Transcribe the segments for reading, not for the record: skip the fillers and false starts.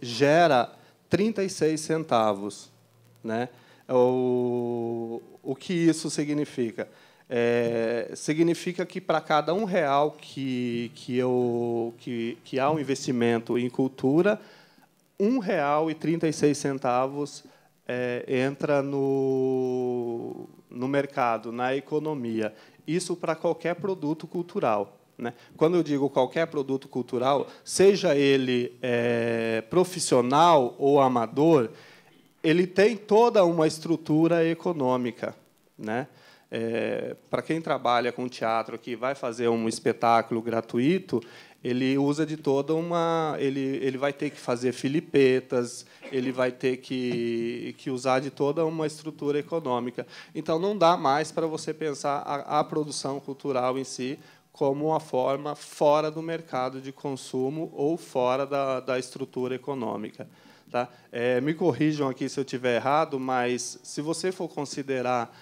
gera 36 centavos. Né? O que isso significa? Significa que, para cada R$ 1 que há um investimento em cultura, R$ 1,36 entra no mercado, na economia. Isso para qualquer produto cultural. Né? Quando eu digo qualquer produto cultural, seja ele profissional ou amador, ele tem toda uma estrutura econômica. Né? Para quem trabalha com teatro, que vai fazer um espetáculo gratuito, ele usa de toda uma... Ele vai ter que fazer filipetas, ele vai ter que usar de toda uma estrutura econômica. Então, não dá mais para você pensar a produção cultural em si como uma forma fora do mercado de consumo ou fora da estrutura econômica. Tá? Me corrijam aqui se eu estiver errado, mas, se você for considerar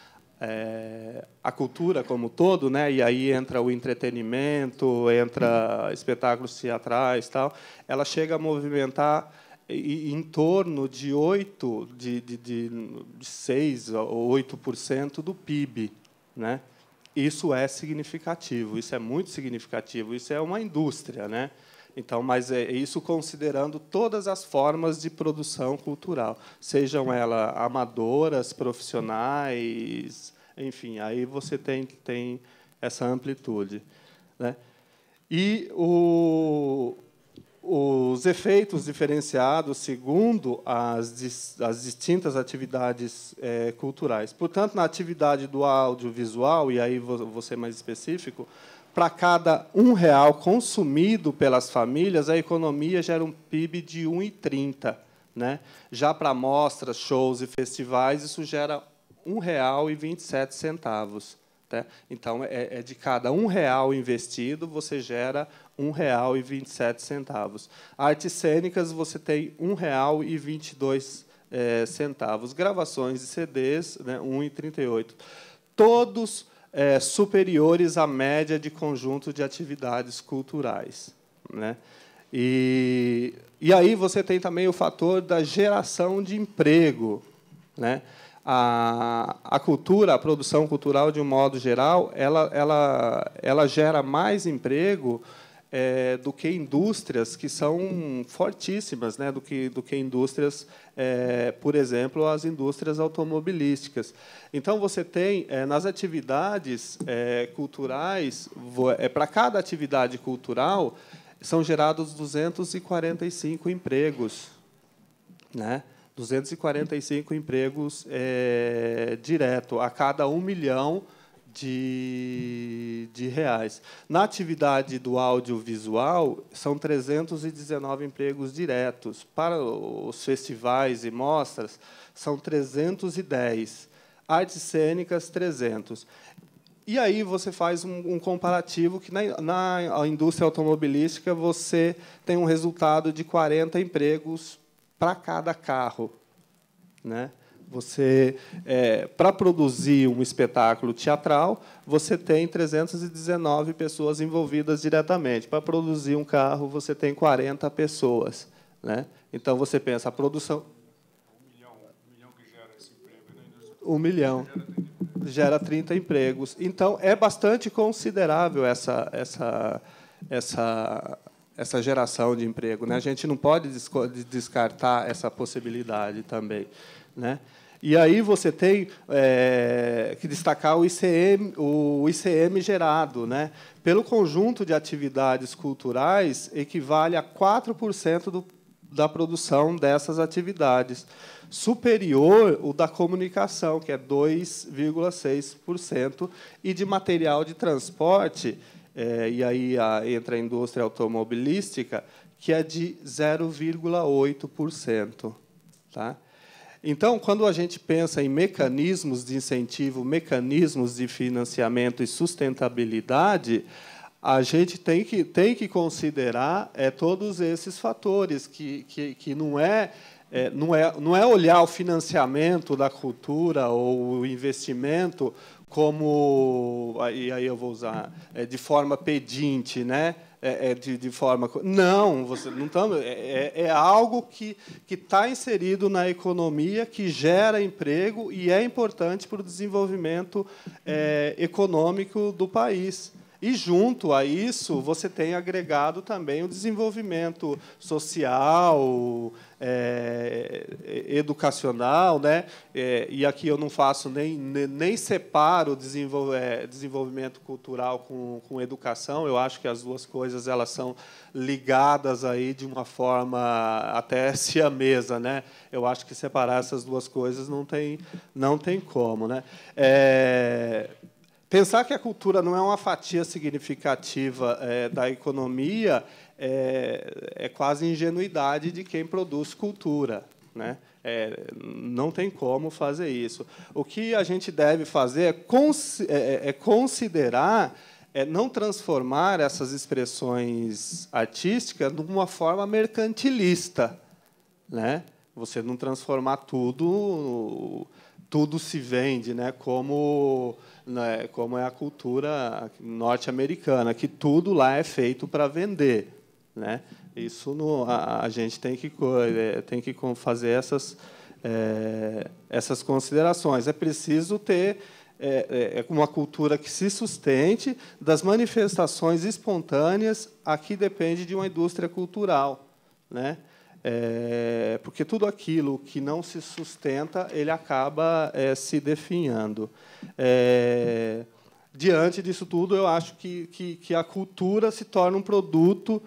a cultura como todo, né, e aí entra o entretenimento, entra espetáculos teatrais, tal, ela chega a movimentar em torno de 6 ou 8% do PIB. Né? Isso é significativo, isso é muito significativo, isso é uma indústria. Né? Então, mas isso considerando todas as formas de produção cultural, sejam elas amadoras, profissionais, enfim, aí você tem essa amplitude. Né? E os efeitos diferenciados segundo as distintas atividades culturais. Portanto, na atividade do audiovisual, e aí vou ser mais específico, para cada R$ 1 consumido pelas famílias, a economia gera um PIB de 1,30. Né? Já para mostras, shows e festivais, isso gera R$ 1,27. Tá? Então, de cada R$ 1 investido, você gera R$ 1,27. Artes cênicas, você tem R$ 1,22. Gravações de CDs, né, R$ 1,38. Todos superiores à média de conjunto de atividades culturais. Né? E aí você tem também o fator da geração de emprego. Né? A cultura, a produção cultural, de um modo geral, ela gera mais emprego do que indústrias que são fortíssimas, né? do que indústrias, por exemplo, as indústrias automobilísticas. Então, você tem, nas atividades culturais, para cada atividade cultural, são gerados 245 empregos. Né? 245 empregos direto a cada R$ 1 milhão de reais. Na atividade do audiovisual, são 319 empregos diretos. Para os festivais e mostras, são 310. Artes cênicas, 300. E aí você faz um comparativo que, na indústria automobilística, você tem um resultado de 40 empregos para cada carro. Né? Você, para produzir um espetáculo teatral, você tem 319 pessoas envolvidas diretamente. Para produzir um carro, você tem 40 pessoas. Né? Então, você pensa, a produção... 1 milhão que gera esse emprego na indústria. 1 milhão. Gera 30 empregos. Então, é bastante considerável essa geração de emprego. Né? A gente não pode descartar essa possibilidade também. Né? E aí você tem que destacar o ICM gerado. Né? Pelo conjunto de atividades culturais, equivale a 4% da produção dessas atividades. Superior o da comunicação, que é 2,6%, e de material de transporte, e aí entra a indústria automobilística, que é de 0,8%. Tá? Então, quando a gente pensa em mecanismos de incentivo, mecanismos de financiamento e sustentabilidade, a gente tem que considerar todos esses fatores, que não é olhar o financiamento da cultura ou o investimento como, e aí eu vou usar, de forma pedinte, né? de forma... Não, você não estamos... É algo que está inserido na economia, que gera emprego e é importante para o desenvolvimento econômico do país. E, junto a isso, você tem agregado também o desenvolvimento social, educacional, né? E aqui eu não faço nem separo o desenvolvimento cultural com educação. Eu acho que as duas coisas elas são ligadas aí de uma forma até siamesa, né? Eu acho que separar essas duas coisas não tem como, né? Pensar que a cultura não é uma fatia significativa da economia é quase ingenuidade de quem produz cultura, né? Não tem como fazer isso. O que a gente deve fazer é considerar, não transformar essas expressões artísticas numa forma mercantilista, né? Você não transformar tudo se vende, né? Como é a cultura norte-americana, que tudo lá é feito para vender, né? Isso a gente tem que fazer essas considerações. É preciso ter uma cultura que se sustente das manifestações espontâneas. Aqui depende de uma indústria cultural, né? Porque tudo aquilo que não se sustenta, ele acaba se definhando. Diante disso tudo, eu acho que a cultura se torna um produto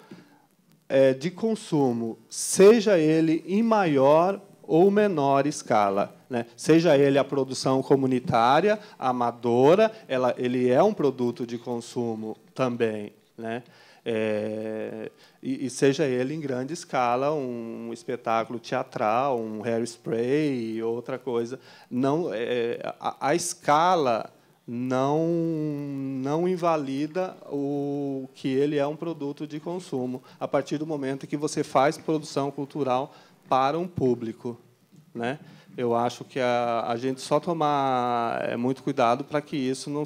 de consumo, seja ele em maior ou menor escala, né? Seja ele a produção comunitária, amadora, ele é um produto de consumo também, né? E seja ele em grande escala, um espetáculo teatral, um hairspray, outra coisa. Não, a escala não invalida o que ele é um produto de consumo, a partir do momento que você faz produção cultural para um público, né? Eu acho que a gente só tomar muito cuidado para que isso não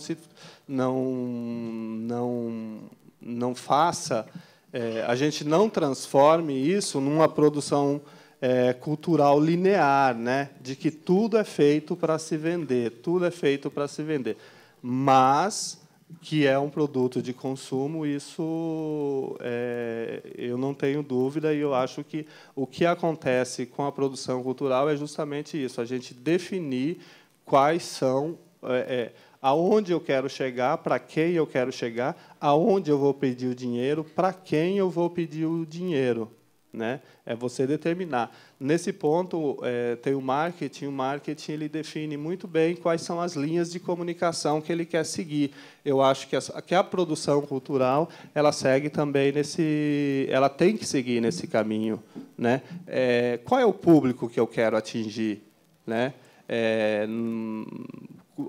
faça, a gente não transforme isso numa produção cultural linear, né? De que tudo é feito para se vender, mas que é um produto de consumo, isso eu não tenho dúvida, e eu acho que o que acontece com a produção cultural é justamente isso, a gente definir quais são... aonde eu quero chegar, para quem eu quero chegar, aonde eu vou pedir o dinheiro, para quem eu vou pedir o dinheiro, né? É você determinar. Nesse ponto, tem o marketing ele define muito bem quais são as linhas de comunicação que ele quer seguir. Eu acho que a produção cultural ela segue também ela tem que seguir nesse caminho, né? Qual é o público que eu quero atingir, né?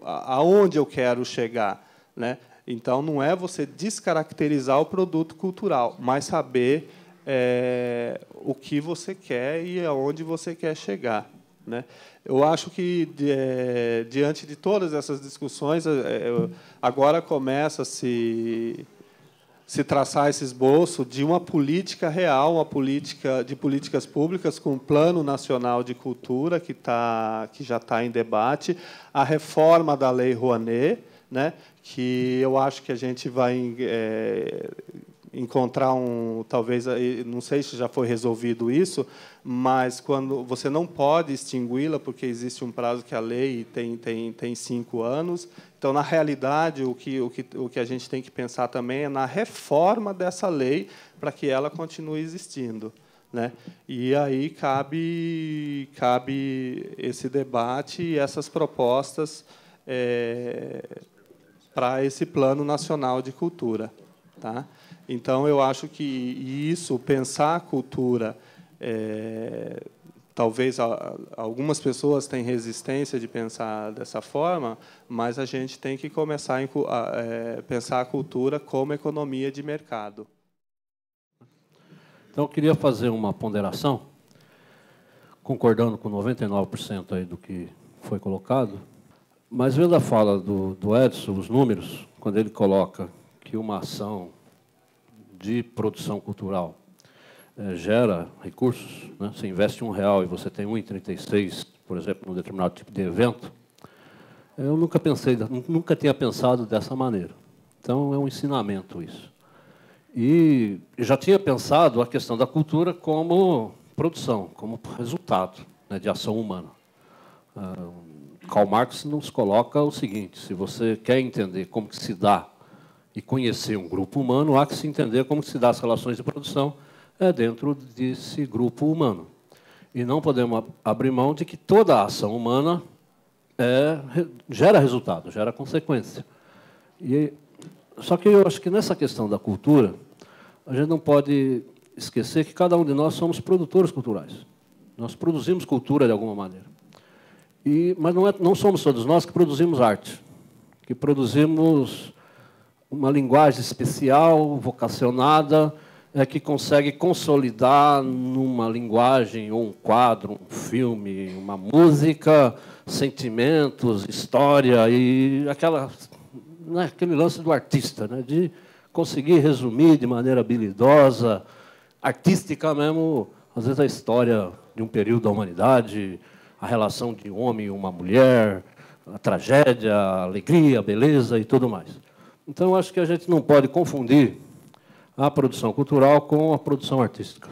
Aonde eu quero chegar, né? Então, não é você descaracterizar o produto cultural, mas saber o que você quer e aonde você quer chegar, né? Eu acho que, diante de todas essas discussões, agora começa a se traçar esse esboço de uma política real, uma política de políticas públicas com um plano nacional de cultura que já está em debate, a reforma da Lei Rouanet, né? Que eu acho que a gente vai encontrar talvez, não sei se já foi resolvido isso, mas quando você não pode extingui-la porque existe um prazo que a lei tem 5 anos. Então, na realidade, o que a gente tem que pensar também é na reforma dessa lei para que ela continue existindo, né? E aí cabe esse debate e essas propostas para esse Plano Nacional de Cultura, tá? Então, eu acho que isso, pensar a cultura, talvez algumas pessoas têm resistência de pensar dessa forma, mas a gente tem que começar a pensar a cultura como economia de mercado. Então, eu queria fazer uma ponderação, concordando com 99% aí do que foi colocado, mas vendo a fala do Edson, os números, quando ele coloca que uma ação de produção cultural gera recursos, né? Você investe R$1 e você tem 1,36, por exemplo, num determinado tipo de evento, eu nunca tinha pensado dessa maneira. Então, é um ensinamento isso. E já tinha pensado a questão da cultura como produção, como resultado, né, de ação humana. Karl Marx nos coloca o seguinte: se você quer entender como que se dá e conhecer um grupo humano, há que se entender como que se dá as relações de produção dentro desse grupo humano. E não podemos abrir mão de que toda a ação humana gera resultado, gera consequência. Só que eu acho que nessa questão da cultura, a gente não pode esquecer que cada um de nós somos produtores culturais. Nós produzimos cultura de alguma maneira. Mas não somos todos nós que produzimos arte, que produzimos uma linguagem especial, vocacionada, que consegue consolidar numa linguagem, ou um quadro, um filme, uma música, sentimentos, história, e aquele lance do artista, né, de conseguir resumir de maneira habilidosa, artística mesmo, às vezes, a história de um período da humanidade, a relação de um homem e uma mulher, a tragédia, a alegria, a beleza e tudo mais. Então, eu acho que a gente não pode confundir a produção cultural com a produção artística.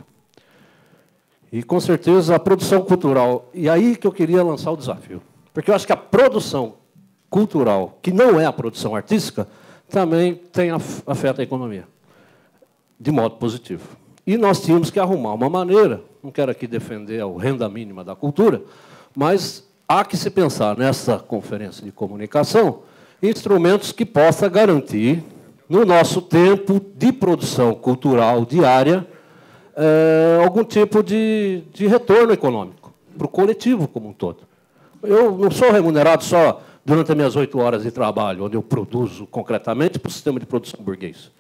E, com certeza, a produção cultural... E aí que eu queria lançar o desafio. Porque eu acho que a produção cultural, que não é a produção artística, também afeta a economia, de modo positivo. E nós tínhamos que arrumar uma maneira, não quero aqui defender a renda mínima da cultura, mas há que se pensar nessa conferência de comunicação instrumentos que possam garantir, no nosso tempo de produção cultural diária, algum tipo de retorno econômico para o coletivo como um todo. Eu não sou remunerado só durante as minhas 8 horas de trabalho, onde eu produzo concretamente para o sistema de produção burguês.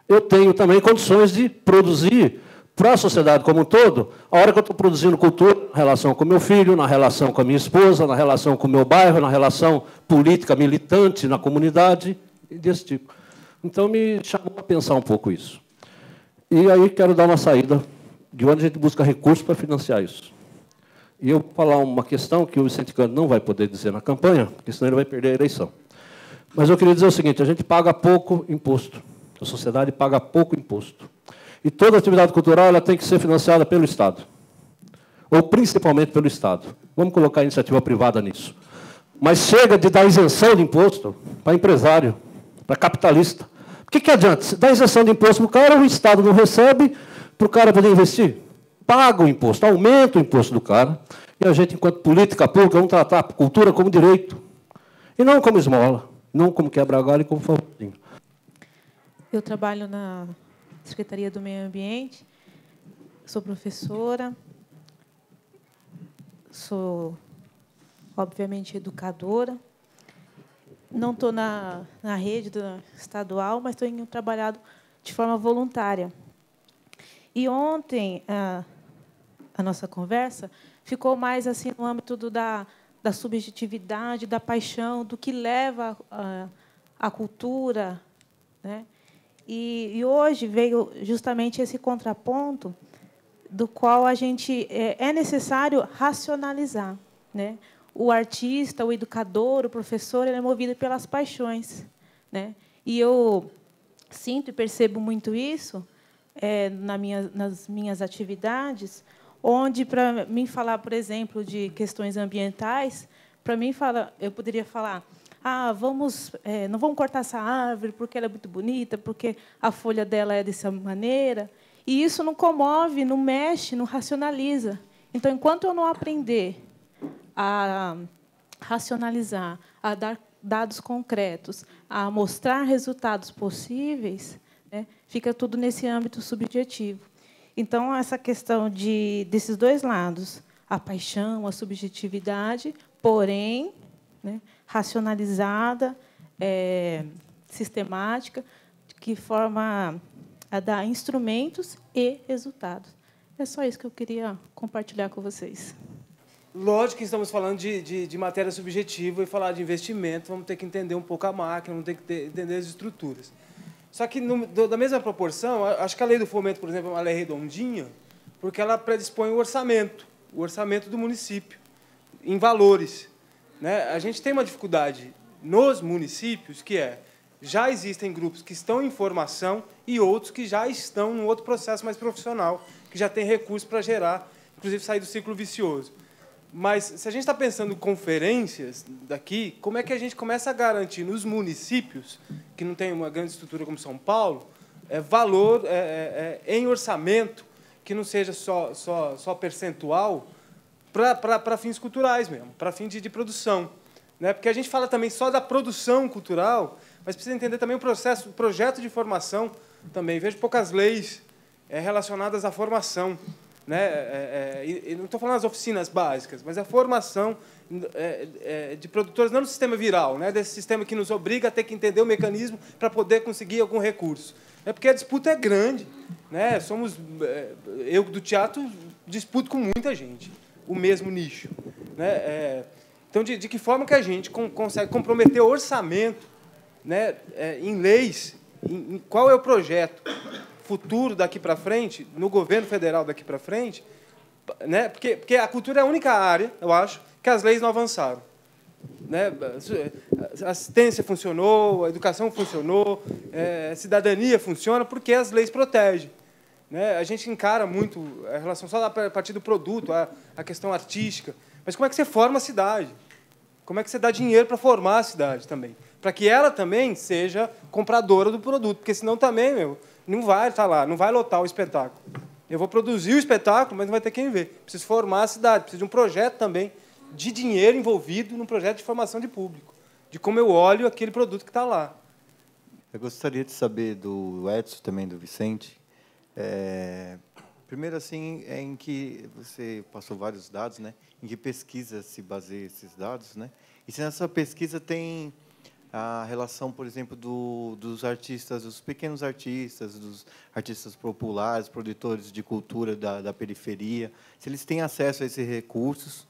Eu tenho também condições de produzir para a sociedade como um todo, a hora que eu estou produzindo cultura, na relação com meu filho, na relação com a minha esposa, na relação com o meu bairro, na relação política militante na comunidade, e desse tipo. Então, me chamou a pensar um pouco isso. E aí quero dar uma saída de onde a gente busca recursos para financiar isso. E eu vou falar uma questão que o Vicente Cândido não vai poder dizer na campanha, porque senão ele vai perder a eleição. Mas eu queria dizer o seguinte: a gente paga pouco imposto. A sociedade paga pouco imposto. E toda atividade cultural ela tem que ser financiada pelo Estado. Ou principalmente pelo Estado. Vamos colocar a iniciativa privada nisso. Mas chega de dar isenção de imposto para empresário, para capitalista. O que adianta? Se dá isenção de imposto para o cara, o Estado não recebe para o cara poder investir. Paga o imposto, aumenta o imposto do cara, e a gente, enquanto política pública, vamos tratar a cultura como direito, e não como esmola, não como quebra-galho e como favorzinho. Eu trabalho na Secretaria do Meio Ambiente, sou professora, sou, obviamente, educadora. Não estou na rede estadual, mas tenho trabalhado de forma voluntária. E ontem, a nossa conversa ficou mais assim no âmbito da subjetividade, da paixão, do que leva a cultura, né? E hoje veio justamente esse contraponto do qual a gente é necessário racionalizar, né? O artista, o educador, o professor, ele é movido pelas paixões, né? E eu sinto e percebo muito isso nas minhas atividades, onde, para mim falar, por exemplo, de questões ambientais, para mim eu poderia falar: não vamos cortar essa árvore porque ela é muito bonita, porque a folha dela é dessa maneira. E isso não comove, não mexe, não racionaliza. Então, enquanto eu não aprender a racionalizar, a dar dados concretos, a mostrar resultados possíveis, né, fica tudo nesse âmbito subjetivo. Então, essa questão desses dois lados, a paixão, a subjetividade, porém, né, racionalizada, sistemática, de que forma a dar instrumentos e resultados. É só isso que eu queria compartilhar com vocês. Lógico que estamos falando de matéria subjetiva e falar de investimento, vamos ter que entender um pouco a máquina, vamos ter que entender as estruturas. Só que, da mesma proporção, acho que a lei do fomento, por exemplo, é uma lei redondinha, porque ela predispõe o orçamento do município, em valores. Né? A gente tem uma dificuldade nos municípios, que já existem grupos que estão em formação e outros que já estão num outro processo mais profissional, que já tem recursos para gerar, inclusive sair do ciclo vicioso. Mas, se a gente está pensando em conferências daqui, como é que a gente começa a garantir nos municípios, que não tem uma grande estrutura como São Paulo, valor em orçamento, que não seja só percentual, para fins culturais mesmo, para fins de produção. Né? Porque a gente fala também só da produção cultural, mas precisa entender também o projeto de formação também. Vejo poucas leis relacionadas à formação. Né? E não estou falando das oficinas básicas, mas a formação de produtores, não no sistema viral, né? Desse sistema que nos obriga a ter que entender o mecanismo para poder conseguir algum recurso. É porque a disputa é grande. Né? Eu, do teatro, disputo com muita gente o mesmo nicho. Né? Então, de que forma que a gente consegue comprometer o orçamento, né, em leis, em qual é o projeto futuro daqui para frente, no governo federal daqui para frente, né? Porque a cultura é a única área, eu acho, que as leis não avançaram. Né? A assistência funcionou, a educação funcionou, a cidadania funciona porque as leis protegem. Né? A gente encara muito a relação só a partir do produto, a questão artística. Mas como é que você forma a cidade? Como é que você dá dinheiro para formar a cidade também? Para que ela também seja compradora do produto, porque senão também, não vai estar lá, não vai lotar o espetáculo. Eu vou produzir o espetáculo, mas não vai ter quem ver. Preciso formar a cidade, preciso de um projeto também de dinheiro envolvido num projeto de formação de público, de como eu olho aquele produto que está lá. Eu gostaria de saber do Edson, também do Vicente. Primeiro, assim, em que você passou vários dados, né? Em que pesquisa se baseia esses dados, né? E se nessa pesquisa tem a relação, por exemplo, dos artistas, dos pequenos artistas, dos artistas populares, produtores de cultura da periferia, se eles têm acesso a esses recursos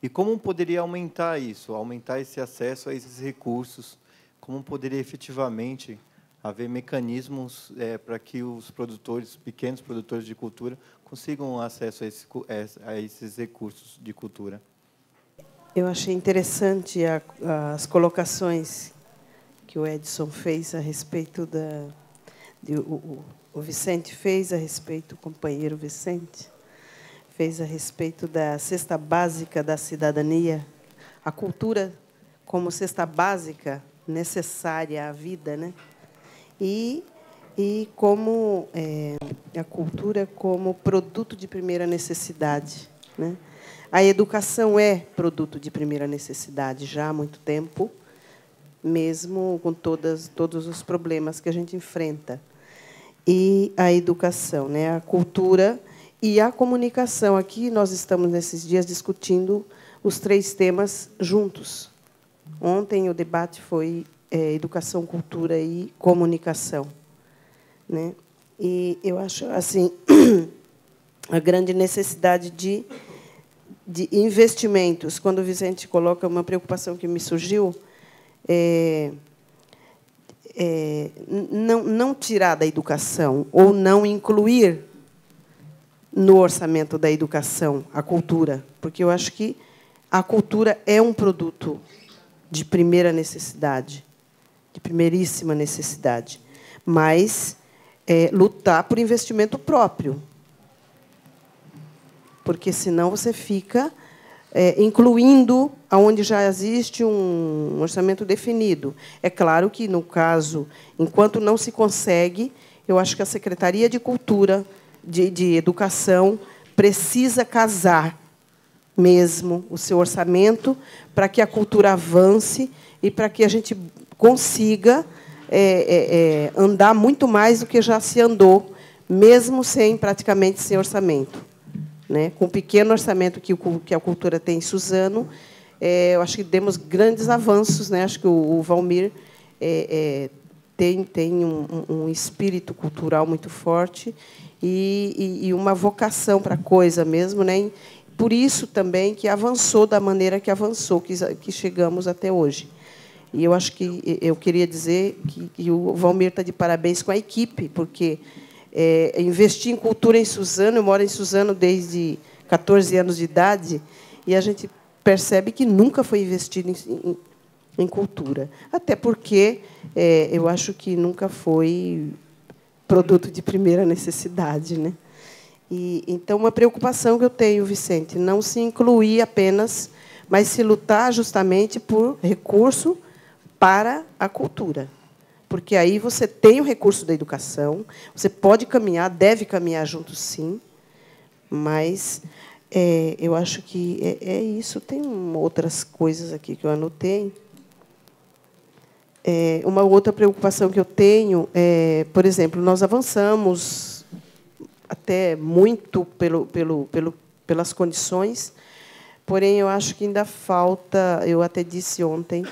e como poderia aumentar isso, aumentar esse acesso a esses recursos, como poderia efetivamente haver mecanismos para que os produtores, pequenos produtores de cultura, consigam acesso a esses recursos de cultura. Eu achei interessante as colocações que o Edson fez a respeito o Vicente fez a respeito, o companheiro Vicente, fez a respeito da cesta básica da cidadania, a cultura como cesta básica necessária à vida, né? E como a cultura como produto de primeira necessidade, né? A educação é produto de primeira necessidade já há muito tempo, mesmo com todos os problemas que a gente enfrenta. E a educação, né? A cultura e a comunicação. Aqui nós estamos, nesses dias, discutindo os 3 temas juntos. Ontem o debate foi educação, cultura e comunicação. Né? E eu acho assim a grande necessidade de investimentos. Quando o Vicente coloca uma preocupação que me surgiu, não tirar da educação ou não incluir no orçamento da educação a cultura, porque eu acho que a cultura é um produto de primeira necessidade, de primeiríssima necessidade, mas lutar por investimento próprio, porque senão você fica incluindo aonde já existe um orçamento definido. É claro que, no caso, enquanto não se consegue, eu acho que a Secretaria de Cultura, de Educação, precisa casar mesmo o seu orçamento para que a cultura avance e para que a gente consiga andar muito mais do que já se andou, mesmo praticamente sem orçamento. Né? Com o pequeno orçamento que a cultura tem em Suzano, eu acho que demos grandes avanços. Né? Acho que o Valmir tem um espírito cultural muito forte e uma vocação para a coisa mesmo. Né? Por isso também que avançou da maneira que avançou, que chegamos até hoje. E eu acho que eu queria dizer que o Valmir está de parabéns com a equipe, porque investir em cultura em Suzano, eu moro em Suzano desde 14 anos de idade, e a gente percebe que nunca foi investido em cultura. Até porque eu acho que nunca foi produto de primeira necessidade, né? Então, uma preocupação que eu tenho, Vicente, não se incluir apenas, mas se lutar justamente por recurso para a cultura. Porque aí você tem o recurso da educação, você pode caminhar, deve caminhar junto, sim, mas eu acho que é isso. Tem outras coisas aqui que eu anotei. Uma outra preocupação que eu tenho por exemplo, nós avançamos até muito pelas condições, porém, eu acho que ainda falta, eu até disse ontem,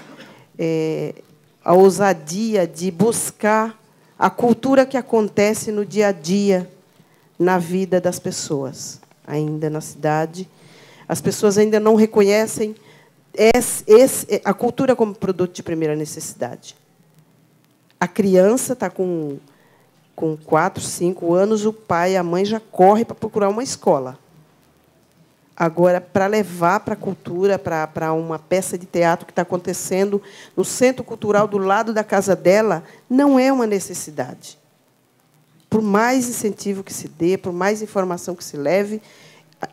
a ousadia de buscar a cultura que acontece no dia a dia, na vida das pessoas, ainda na cidade. As pessoas ainda não reconhecem a cultura como produto de primeira necessidade. A criança está com 4, 5 anos, o pai e a mãe já correm para procurar uma escola. Agora, para levar para a cultura, para uma peça de teatro que está acontecendo no centro cultural do lado da casa dela, não é uma necessidade. Por mais incentivo que se dê, por mais informação que se leve,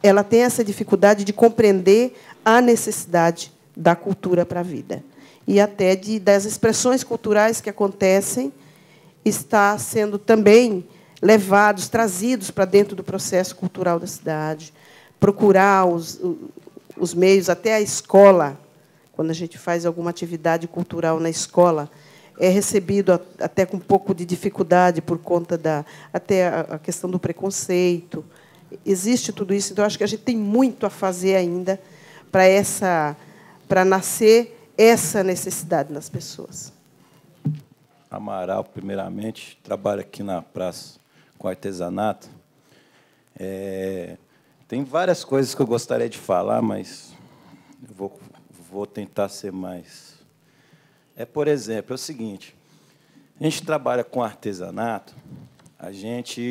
ela tem essa dificuldade de compreender a necessidade da cultura para a vida. E até das expressões culturais que acontecem, está sendo também levados, trazidos para dentro do processo cultural da cidade, procurar os meios, até a escola, quando a gente faz alguma atividade cultural na escola, é recebido até com um pouco de dificuldade por conta até a questão do preconceito. Existe tudo isso, então acho que a gente tem muito a fazer ainda para nascer essa necessidade nas pessoas. Amaral, primeiramente, trabalho aqui na praça com artesanato. Tem várias coisas que eu gostaria de falar, mas eu vou tentar ser mais... por exemplo, é o seguinte, a gente trabalha com artesanato,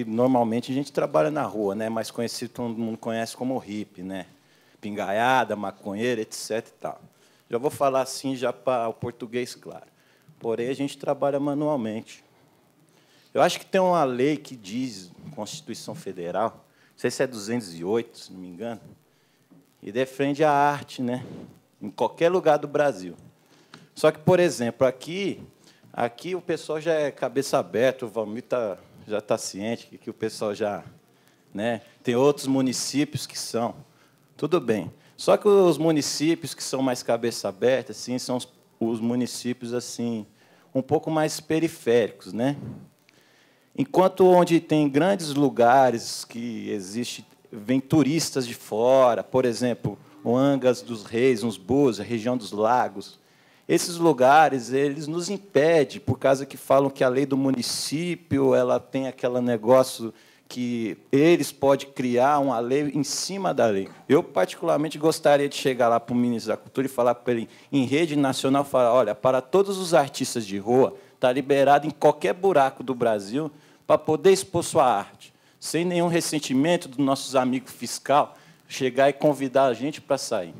normalmente a gente trabalha na rua, né, mais conhecido, todo mundo conhece como hippie, né, pingaiada, maconheira, etc. E tal. Já vou falar assim, já para o português claro. Porém, a gente trabalha manualmente. Eu acho que tem uma lei que diz, Constituição Federal, não sei se é 208, se não me engano, e defende a arte, né, em qualquer lugar do Brasil. Só que, por exemplo, aqui o pessoal já é cabeça aberta, o Valmir já está ciente que o pessoal já... Né, tem outros municípios que são. Tudo bem. Só que os municípios que são mais cabeça aberta assim, são os municípios assim, um pouco mais periféricos, né? Enquanto onde tem grandes lugares que vêm turistas de fora, por exemplo, o Angas dos Reis, uns Búzios, a região dos Lagos, esses lugares eles nos impedem, por causa que falam que a lei do município ela tem aquele negócio que eles podem criar uma lei em cima da lei. Eu, particularmente, gostaria de chegar lá para o ministro da Cultura e falar para ele, em rede nacional, falar, olha, para todos os artistas de rua, está liberado em qualquer buraco do Brasil para poder expor sua arte, sem nenhum ressentimento dos nossos amigos fiscal chegar e convidar a gente para sair.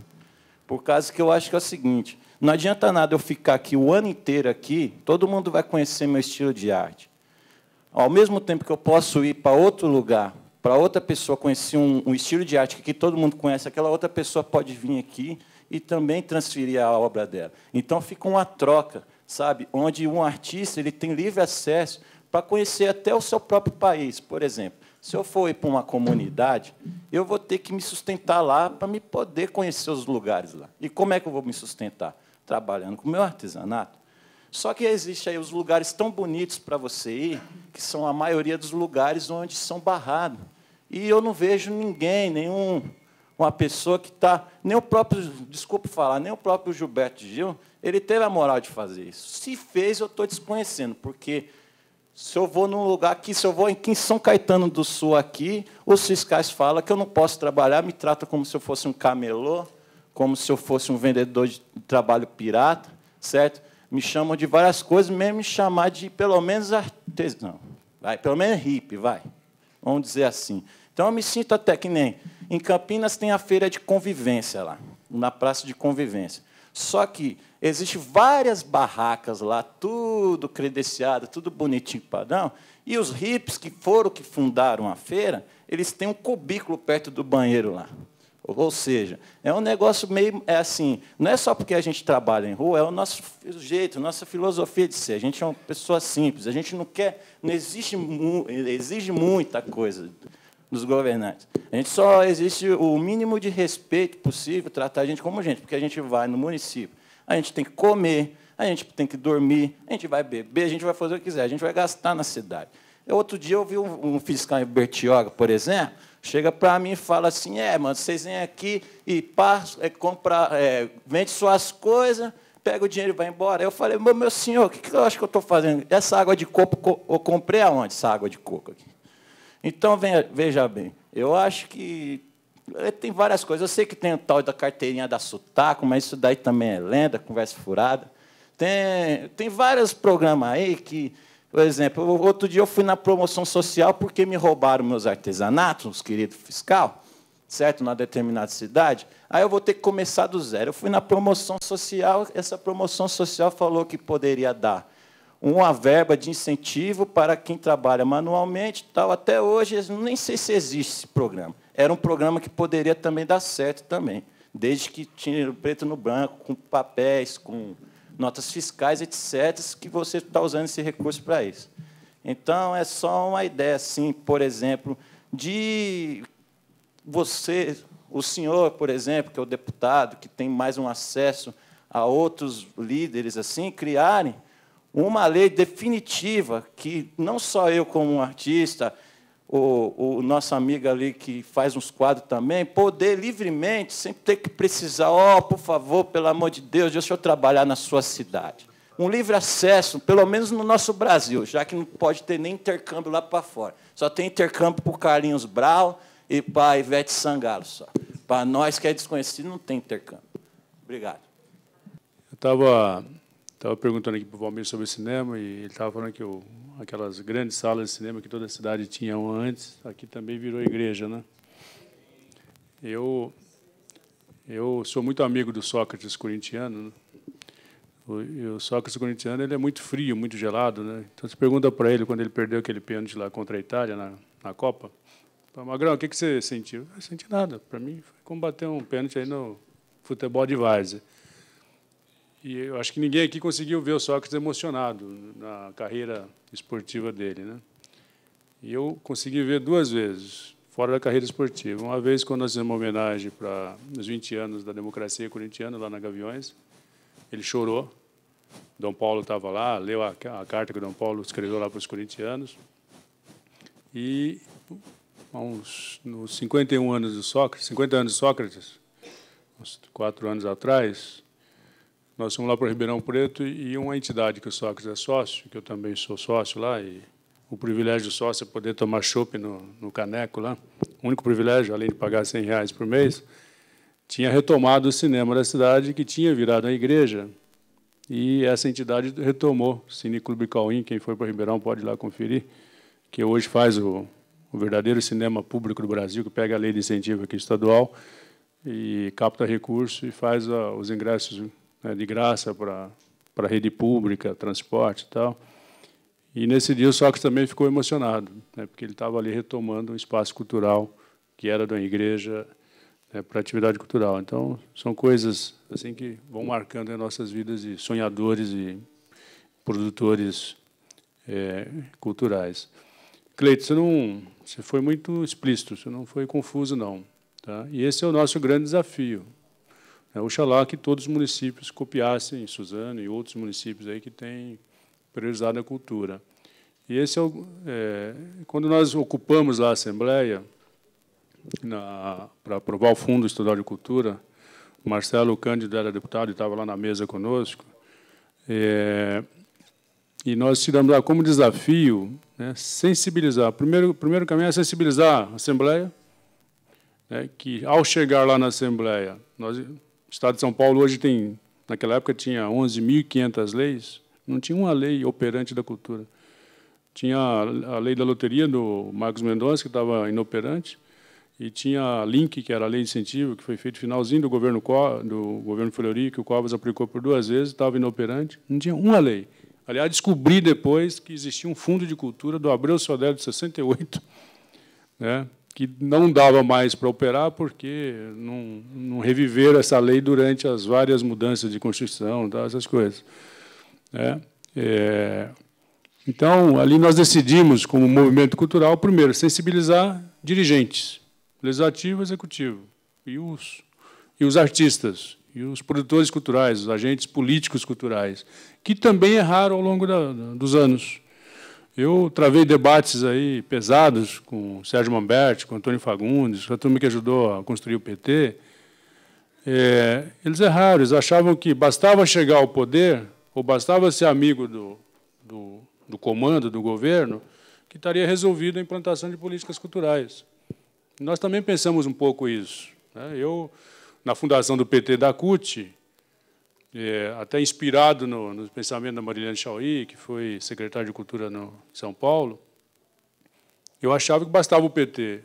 Por causa que eu acho que é o seguinte, não adianta nada eu ficar aqui o ano inteiro aqui, todo mundo vai conhecer meu estilo de arte. Ao mesmo tempo que eu posso ir para outro lugar, para outra pessoa conhecer um estilo de arte que todo mundo conhece, aquela outra pessoa pode vir aqui e também transferir a obra dela. Então, fica uma troca, sabe? Onde um artista ele tem livre acesso para conhecer até o seu próprio país. Por exemplo, se eu for ir para uma comunidade, eu vou ter que me sustentar lá para me poder conhecer os lugares lá. E como é que eu vou me sustentar? Trabalhando com o meu artesanato. Só que existem aí os lugares tão bonitos para você ir, que são a maioria dos lugares onde são barrados. E eu não vejo ninguém, uma pessoa que está... Nem o próprio, desculpe falar, nem o próprio Gilberto Gil, ele teve a moral de fazer isso. Se fez, eu estou desconhecendo, porque se eu vou num lugar aqui, se eu vou aqui em São Caetano do Sul, aqui, os fiscais falam que eu não posso trabalhar, me tratam como se eu fosse um camelô, como se eu fosse um vendedor de trabalho pirata, certo? me chamam de várias coisas, mesmo me chamar de, pelo menos, artesão. Vai, pelo menos hippie, vai. Vamos dizer assim. Então, eu me sinto até que nem... Em Campinas tem a feira de convivência lá, na praça de convivência. Só que existem várias barracas lá, tudo credenciado, tudo bonitinho, padrão, e os hippies que foram que fundaram a feira, eles têm um cubículo perto do banheiro lá. Ou seja, é um negócio meio... É assim, não é só porque a gente trabalha em rua, é o nosso jeito, nossa filosofia de ser. A gente é uma pessoa simples, a gente não quer... Não exige muita coisa dos governantes. A gente só exige o mínimo de respeito possível, tratar a gente como gente, porque a gente vai no município, a gente tem que comer, a gente tem que dormir, a gente vai beber, a gente vai fazer o que quiser, a gente vai gastar na cidade. Outro dia eu vi um fiscal em Bertioga, por exemplo, chega para mim e fala assim, mano, vocês vêm aqui e vende suas coisas, pega o dinheiro e vai embora. Eu falei, meu senhor, o que eu acho que eu estou fazendo? Essa água de coco, eu comprei aonde, essa água de coco aqui? Então, veja bem, eu acho que tem várias coisas. Eu sei que tem o tal da carteirinha da Sutaco, mas isso daí também é lenda, conversa furada. Tem vários programas aí que, por exemplo, outro dia eu fui na promoção social porque me roubaram meus artesanatos, querido fiscal, certo? Numa determinada cidade. Aí eu vou ter que começar do zero. Eu fui na promoção social, essa promoção social falou que poderia dar uma verba de incentivo para quem trabalha manualmente. Tal. Até hoje, nem sei se existe esse programa. Era um programa que poderia também dar certo, também, desde que tinha preto no branco, com papéis, com notas fiscais, etc., que você está usando esse recurso para isso. Então, é só uma ideia, assim, por exemplo, de você, o senhor, por exemplo, que é o deputado, que tem mais um acesso a outros líderes, assim, criarem uma lei definitiva que não só eu, como um artista, o nosso amigo ali que faz uns quadros também, poder livremente, sem ter que precisar, por favor, pelo amor de Deus, deixa eu trabalhar na sua cidade. Um livre acesso, pelo menos no nosso Brasil, já que não pode ter nem intercâmbio lá para fora. Só tem intercâmbio para o Carlinhos Brau e para a Ivete Sangalo só. Para nós que é desconhecido, não tem intercâmbio. Obrigado. Eu estava perguntando aqui para o Valmir sobre cinema, e ele estava falando que aquelas grandes salas de cinema que toda a cidade tinha antes, aqui também virou igreja, né? Eu sou muito amigo do Sócrates corintiano, né? O Sócrates corintiano ele é muito frio, muito gelado, né? Então, você pergunta para ele, quando ele perdeu aquele pênalti lá contra a Itália, na Copa, Magrão, o que você sentiu? Eu não senti nada. Para mim, foi como bater um pênalti aí no futebol de várzea. E eu acho que ninguém aqui conseguiu ver o Sócrates emocionado na carreira esportiva dele, né? E eu consegui ver 2 vezes, fora da carreira esportiva. Uma vez, quando nós fizemos uma homenagem para os 20 anos da democracia corintiana, lá na Gaviões, ele chorou. Dom Paulo estava lá, leu a carta que o Dom Paulo escreveu lá para os corintianos. E, nos 51 anos do Sócrates, 50 anos de Sócrates, uns 4 anos atrás, nós fomos lá para Ribeirão Preto e uma entidade que o Sócrates é sócio, que eu também sou sócio lá, e o privilégio do sócio é poder tomar chopp no caneco lá, o único privilégio, além de pagar R$100 por mês, tinha retomado o cinema da cidade, que tinha virado a igreja, e essa entidade retomou. Cine Clube Cauim, quem for para Ribeirão pode ir lá conferir, que hoje faz o verdadeiro cinema público do Brasil, que pega a lei de incentivo aqui estadual e capta recurso e faz os ingressos, né, de graça para a rede pública, transporte e tal. E, nesse dia, o Sócrates também ficou emocionado, né, porque ele estava ali retomando um espaço cultural que era de uma igreja, né, para atividade cultural. Então, são coisas assim que vão marcando em nossas vidas de sonhadores e produtores culturais. Cleito, você foi muito explícito, você não foi confuso, não. Tá? E esse é o nosso grande desafio. Oxalá que todos os municípios copiassem Suzano e outros municípios aí que têm priorizado a cultura. E esse quando nós ocupamos lá a Assembleia para aprovar o Fundo Estadual de Cultura, o Marcelo Cândido era deputado e estava lá na mesa conosco, e nós tiramos lá como desafio, né, sensibilizar. O primeiro caminho é sensibilizar a Assembleia, né, que, ao chegar lá na Assembleia, o Estado de São Paulo hoje tem naquela época tinha 11.500 leis, não tinha uma lei operante da cultura. Tinha a lei da loteria do Marcos Mendonça, que estava inoperante, e tinha a Link, que era a lei de incentivo, que foi feito finalzinho do governo Fleury, que o Covas aplicou por 2 vezes, estava inoperante. Não tinha uma lei. Aliás, descobri depois que existia um fundo de cultura do Abreu Sodré de 68, né, que não dava mais para operar porque não reviveram essa lei durante as várias mudanças de Constituição, tá, essas coisas. Né. Então, ali nós decidimos, como movimento cultural, primeiro, sensibilizar dirigentes, legislativo, executivo, e os artistas, e os produtores culturais, os agentes políticos culturais, que também erraram ao longo dos anos. Eu travei debates aí pesados com o Sérgio Mamberti, com o Antônio Fagundes, com a turma que ajudou a construir o PT. Eles erraram, eles achavam que bastava chegar ao poder, ou bastava ser amigo do comando, do governo, que estaria resolvido a implantação de políticas culturais. Nós também pensamos um pouco isso. Eu, na fundação do PT da CUT, até inspirado no pensamento da Marilene Chauí, que foi secretária de Cultura em São Paulo, eu achava que bastava o PT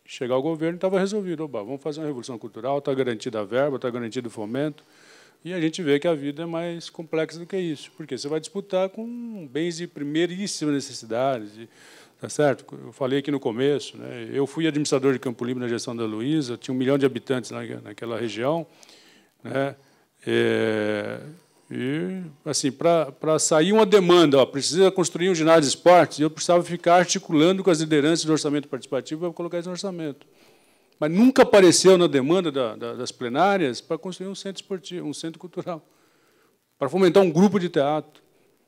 chegar ao governo e estava resolvido. Oba, vamos fazer uma revolução cultural, está garantida a verba, está garantido o fomento. E a gente vê que a vida é mais complexa do que isso, porque você vai disputar com bens de primeiríssima necessidade, tá certo? Eu falei aqui no começo, né? Eu fui administrador de Campo Limpo na gestão da Luísa, tinha 1 milhão de habitantes naquela região, né? E assim, para sair uma demanda, precisa construir um ginásio de esportes, eu precisava ficar articulando com as lideranças do orçamento participativo para colocar isso no orçamento. Mas nunca apareceu na demanda das plenárias para construir um centro esportivo, um centro cultural, para fomentar um grupo de teatro,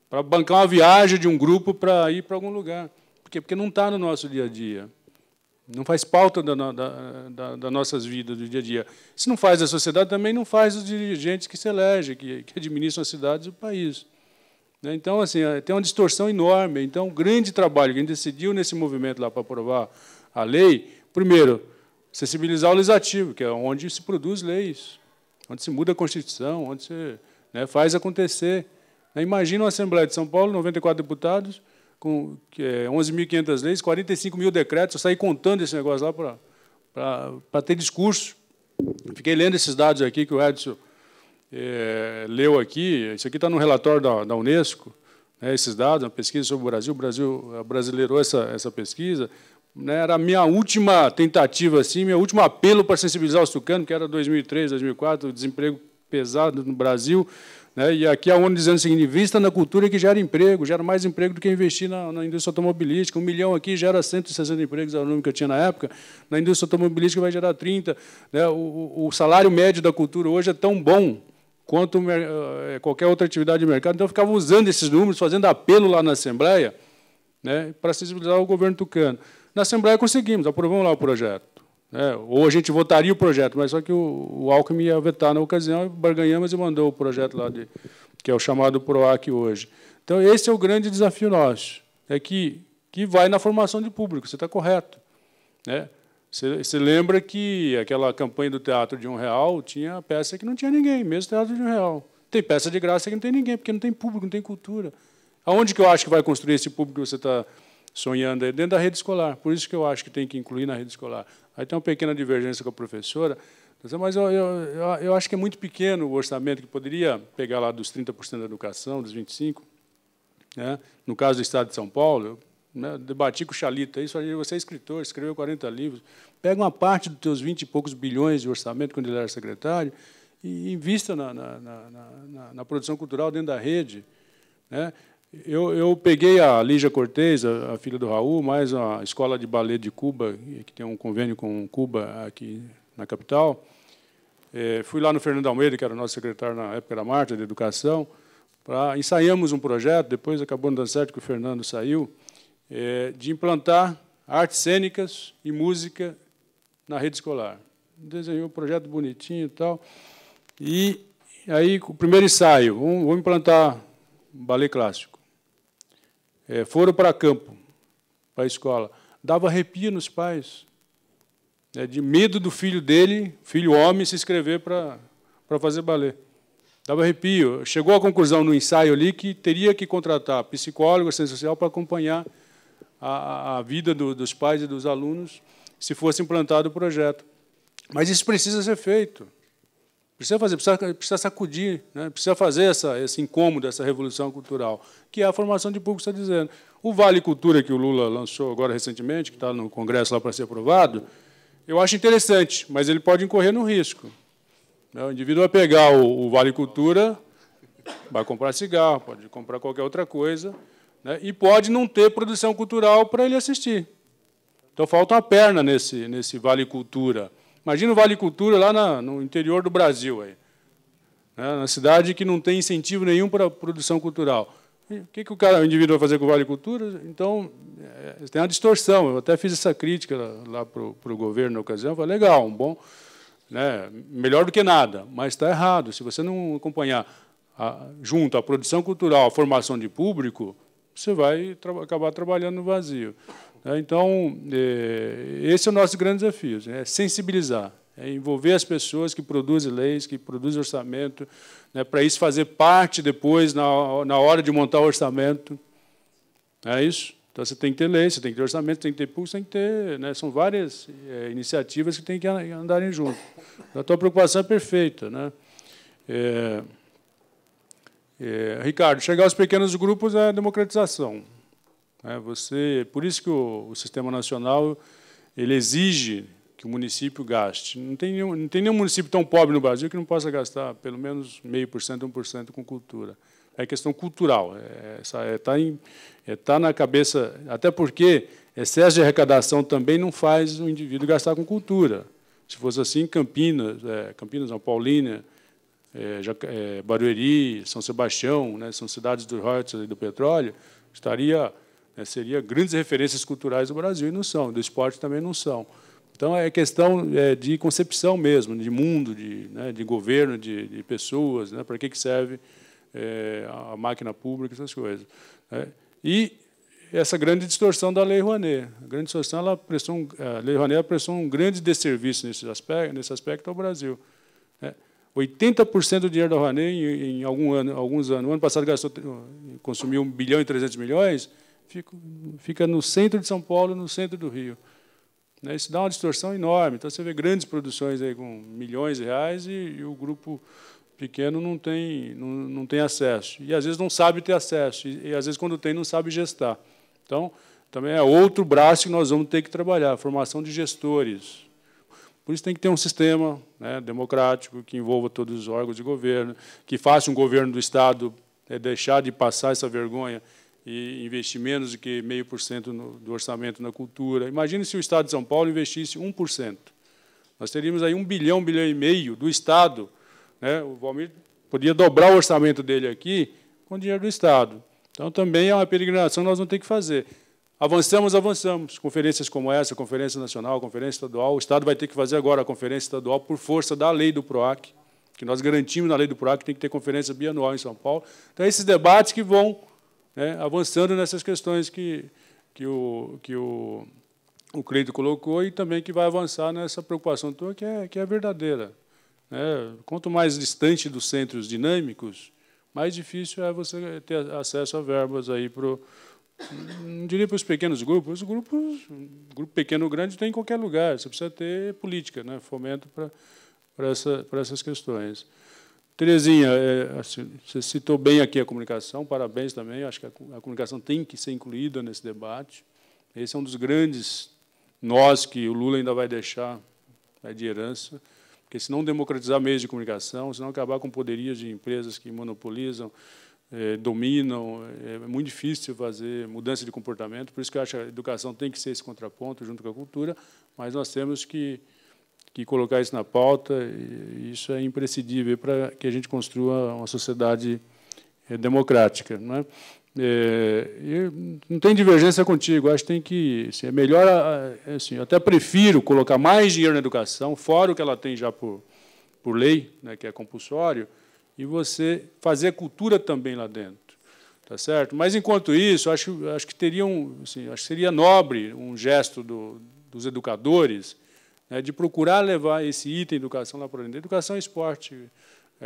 para bancar uma viagem de um grupo para ir para algum lugar. Por quê? Porque não está no nosso dia a dia. Não faz pauta das nossas vidas, do dia a dia. Se não faz a sociedade, também não faz os dirigentes que se elegem, que administram as cidades e o país. Então, assim, tem uma distorção enorme. Então, o grande trabalho que a gente decidiu nesse movimento lá para aprovar a lei, primeiro, sensibilizar o legislativo, que é onde se produz leis, onde se muda a Constituição, onde se faz acontecer. Imagina uma Assembleia de São Paulo, 94 deputados, com 11.500 leis, 45 mil decretos. Eu saí contando esse negócio lá para ter discurso. Fiquei lendo esses dados aqui que o Edson leu aqui. Isso aqui está no relatório da Unesco, esses dados, uma pesquisa sobre o Brasil. O Brasil brasileirou essa pesquisa. Era a minha última tentativa, assim, meu último apelo para sensibilizar os tucanos, que era 2003, 2004, o desemprego pesado no Brasil. E aqui a ONU dizendo o seguinte: invista na cultura que gera emprego, gera mais emprego do que investir na indústria automobilística. 1 milhão aqui gera 160 empregos, era o número que eu tinha na época. Na indústria automobilística vai gerar 30. O salário médio da cultura hoje é tão bom quanto qualquer outra atividade de mercado. Então, eu ficava usando esses números, fazendo apelo lá na Assembleia, para sensibilizar o governo tucano. Na Assembleia conseguimos, aprovamos lá o projeto. Ou a gente votaria o projeto, mas só que o Alckmin ia vetar na ocasião, barganhamos e mandou o projeto lá, que é o chamado PROAC hoje. Então, esse é o grande desafio nosso, que vai na formação de público, você está correto. Você lembra que aquela campanha do teatro de R$1 tinha peça que não tinha ninguém, mesmo teatro de R$1. Tem peça de graça que não tem ninguém, porque não tem público, não tem cultura. Aonde que eu acho que vai construir esse público que você está sonhando aí? Dentro da rede escolar. Por isso que eu acho que tem que incluir na rede escolar. Aí tem uma pequena divergência com a professora, mas eu acho que é muito pequeno o orçamento, que poderia pegar lá dos 30% da educação, dos 25%. No caso do Estado de São Paulo, eu debati com o Chalita isso, você é escritor, escreveu 40 livros, pega uma parte dos teus 20 e poucos bilhões de orçamento, quando ele era secretário, e invista na produção cultural dentro da rede. Eu peguei a Lígia Cortez, a filha do Raul, mais a Escola de Ballet de Cuba, que tem um convênio com Cuba aqui na capital. Fui lá no Fernando Almeida, que era o nosso secretário na época da Marta, de Educação, ensaiamos um projeto, depois acabou não dando certo que o Fernando saiu, de implantar artes cênicas e música na rede escolar. Desenhou um projeto bonitinho e tal. E aí, o primeiro ensaio, vamos implantar ballet clássico. Foram para campo, para a escola. Dava arrepio nos pais, de medo do filho dele, filho homem, se inscrever para fazer ballet. Dava arrepio. Chegou à conclusão no ensaio ali que teria que contratar psicólogo, assistente social, para acompanhar a vida dos pais e dos alunos, se fosse implantado o projeto. Mas isso precisa ser feito. Precisa fazer, precisa sacudir, né? Precisa fazer esse incômodo, essa revolução cultural, que é a formação de público está dizendo. O Vale Cultura, que o Lula lançou agora recentemente, que está no Congresso lá para ser aprovado, eu acho interessante, mas ele pode incorrer no risco. O indivíduo vai pegar o Vale Cultura, vai comprar cigarro, pode comprar qualquer outra coisa, né, e pode não ter produção cultural para ele assistir. Então, falta uma perna nesse Vale Cultura. Imagina o Vale Cultura lá no interior do Brasil, aí, né, na cidade que não tem incentivo nenhum para a produção cultural. O que o indivíduo vai fazer com o Vale Cultura? Então, tem uma distorção. Eu até fiz essa crítica lá para o governo na ocasião. Falei, legal, bom, né, melhor do que nada, mas está errado. Se você não acompanhar junto à produção cultural, a formação de público, você vai acabar trabalhando no vazio. Então, esse é o nosso grande desafio, é sensibilizar, é envolver as pessoas que produzem leis, que produzem orçamento, né, para isso fazer parte depois, na hora de montar o orçamento. É isso? Então, você tem que ter lei, você tem que ter orçamento, tem que ter público, tem que ter... Né, são várias iniciativas que têm que andarem juntas. A tua preocupação é perfeita. Né? Ricardo, chegar aos pequenos grupos é a democratização. Por isso que o Sistema Nacional ele exige que o município gaste. Não tem nenhum município tão pobre no Brasil que não possa gastar pelo menos 0,5%, 1% com cultura. É questão cultural. Está na cabeça, até porque excesso de arrecadação também não faz o indivíduo gastar com cultura. Se fosse assim, Campinas, não, Paulínia, Barueri, São Sebastião, né, são cidades dos royalties e do petróleo, seria grandes referências culturais do Brasil, e não são, do esporte também não são. Então, é questão de concepção mesmo, de mundo, de governo, de pessoas, né, para que serve a máquina pública, essas coisas. E essa grande distorção da Lei Rouanet. A grande distorção, a Lei Rouanet prestou um grande desserviço nesse aspecto ao Brasil. 80% do dinheiro da Rouanet em alguns anos. O ano passado consumiu 1 bilhão e 300 milhões, fica no centro de São Paulo, no centro do Rio. Isso dá uma distorção enorme. Então, você vê grandes produções aí com milhões de reais e o grupo pequeno não tem acesso. E, às vezes, não sabe ter acesso. E, às vezes, quando tem, não sabe gestar. Então, também é outro braço que nós vamos ter que trabalhar, a formação de gestores. Por isso, tem que ter um sistema, né, democrático, que envolva todos os órgãos de governo, que faça um governo do Estado deixar de passar essa vergonha e investir menos do que 0,5% do orçamento na cultura. Imagine se o Estado de São Paulo investisse 1%. Nós teríamos aí 1 bilhão, 1,5 bilhão do Estado. Né? O Valmir podia dobrar o orçamento dele aqui com dinheiro do Estado. Então, também é uma peregrinação que nós vamos ter que fazer. Avançamos. Conferências como essa, Conferência Nacional, Conferência Estadual. O Estado vai ter que fazer agora a Conferência Estadual por força da lei do PROAC, que nós garantimos na lei do PROAC que tem que ter conferência bianual em São Paulo. Então, esses debates que vão avançando nessas questões que o Cleito colocou e também que vai avançar nessa preocupação tua, que é verdadeira. Quanto mais distante dos centros dinâmicos, mais difícil é você ter acesso a verbas aí não diria para os pequenos grupos. Os grupos, grupo pequeno ou grande, tem em qualquer lugar. Você precisa ter política, né, fomento para essas questões. Terezinha, você citou bem aqui a comunicação, parabéns também. Acho que a comunicação tem que ser incluída nesse debate. Esse é um dos grandes nós que o Lula ainda vai deixar de herança, porque se não democratizar meios de comunicação, se não acabar com poderias de empresas que monopolizam, dominam, é muito difícil fazer mudança de comportamento. Por isso que eu acho que a educação tem que ser esse contraponto junto com a cultura, mas nós temos que colocar isso na pauta, e isso é imprescindível para que a gente construa uma sociedade democrática. Não é? Não tem divergência contigo, acho que tem que... Assim, é melhor... Assim, eu até prefiro colocar mais dinheiro na educação, fora o que ela tem já por lei, né, que é compulsório, e você fazer cultura também lá dentro. Tá certo? Mas, enquanto isso, acho que acho que seria nobre um gesto dos educadores, de procurar levar esse item educação lá para dentro. Educação e esporte,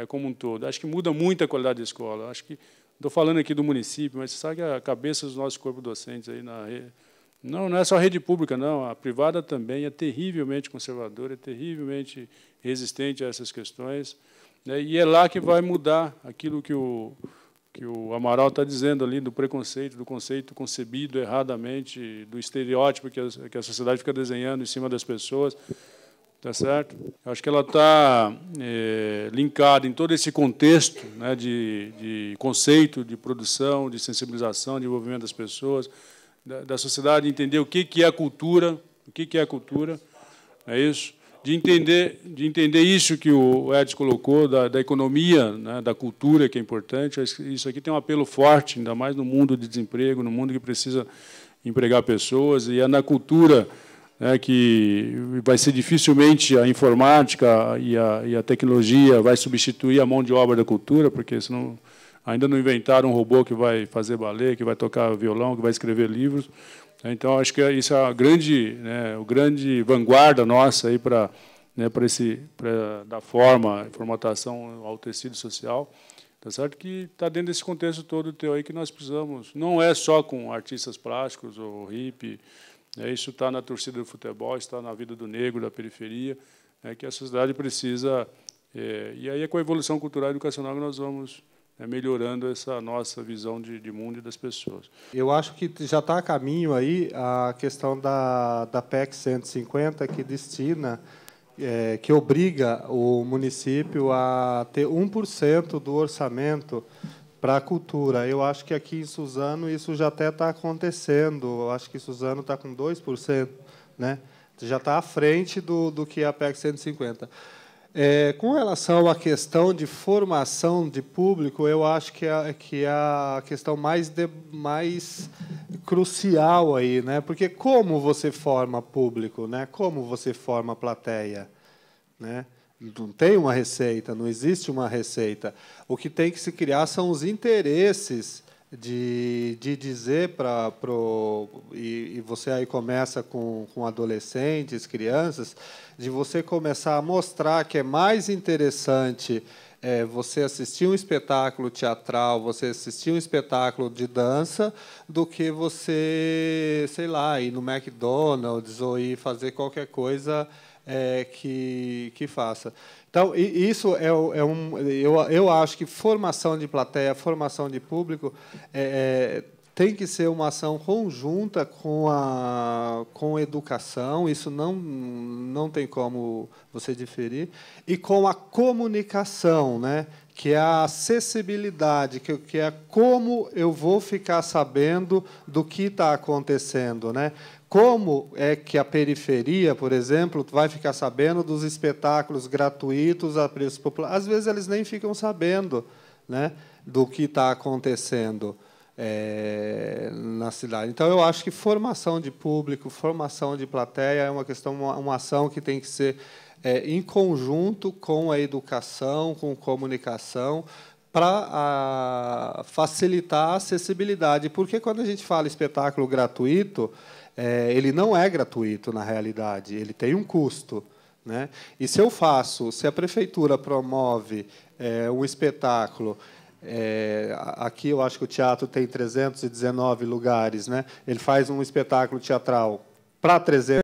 como um todo. Acho que muda muito a qualidade da escola. Acho que estou falando aqui do município, mas você sabe que a cabeça dos nossos corpos docentes aí na rede, não é só a rede pública, não. A privada também é terrivelmente conservadora, é terrivelmente resistente a essas questões, né? E é lá que vai mudar aquilo que o Amaral está dizendo ali, do preconceito, do conceito concebido erradamente, do estereótipo que a sociedade fica desenhando em cima das pessoas. Tá certo? Acho que ela está linkada em todo esse contexto, né, de conceito, de produção, de sensibilização, de envolvimento das pessoas, da sociedade entender o que é a cultura, é isso, de entender isso que o Edson colocou, da economia, né, da cultura, que é importante. Isso aqui tem um apelo forte, ainda mais no mundo de desemprego, no mundo que precisa empregar pessoas, e é na cultura, que vai ser dificilmente a informática e a tecnologia vai substituir a mão de obra da cultura, porque senão, ainda não inventaram um robô que vai fazer balé, que vai tocar violão, que vai escrever livros. Então, acho que isso é o grande vanguarda nossa aí para dar forma, formatação ao tecido social. Tá certo que está dentro desse contexto todo teu aí que nós precisamos. Não é só com artistas plásticos ou hippie. Isso está na torcida do futebol, está na vida do negro, da periferia, que a sociedade precisa. E aí é com a evolução cultural e educacional que nós vamos melhorando essa nossa visão de mundo e das pessoas. Eu acho que já está a caminho aí a questão da PEC 150, que destina, que obriga o município a ter 1% do orçamento para a cultura. Eu acho que aqui em Suzano isso já até está acontecendo. Eu acho que Suzano está com 2%, né? Já está à frente do que é a PEC 150. Com relação à questão de formação de público, eu acho que é a questão mais crucial aí, né? Porque como você forma público, né? Como você forma plateia, né? Não tem uma receita, não existe uma receita. O que tem que se criar são os interesses de dizer e você aí começa com adolescentes, crianças, de você começar a mostrar que é mais interessante você assistir um espetáculo teatral, você assistir um espetáculo de dança, do que você, sei lá, ir no McDonald's ou ir fazer qualquer coisa que faça. Então, isso eu acho que formação de plateia, formação de público tem que ser uma ação conjunta com a educação, isso não tem como você diferir, e com a comunicação, né? Que é a acessibilidade, que é como eu vou ficar sabendo do que está acontecendo, né? Como é que a periferia, por exemplo, vai ficar sabendo dos espetáculos gratuitos a preço popular? Às vezes eles nem ficam sabendo, né, do que está acontecendo na cidade. Então, eu acho que formação de público, formação de plateia é uma questão, uma ação que tem que ser em conjunto com a educação, com comunicação, para facilitar a acessibilidade. Porque quando a gente fala espetáculo gratuito, ele não é gratuito, na realidade, ele tem um custo, né? E se a prefeitura promove um espetáculo, aqui eu acho que o teatro tem 319 lugares, né? Ele faz um espetáculo teatral para 300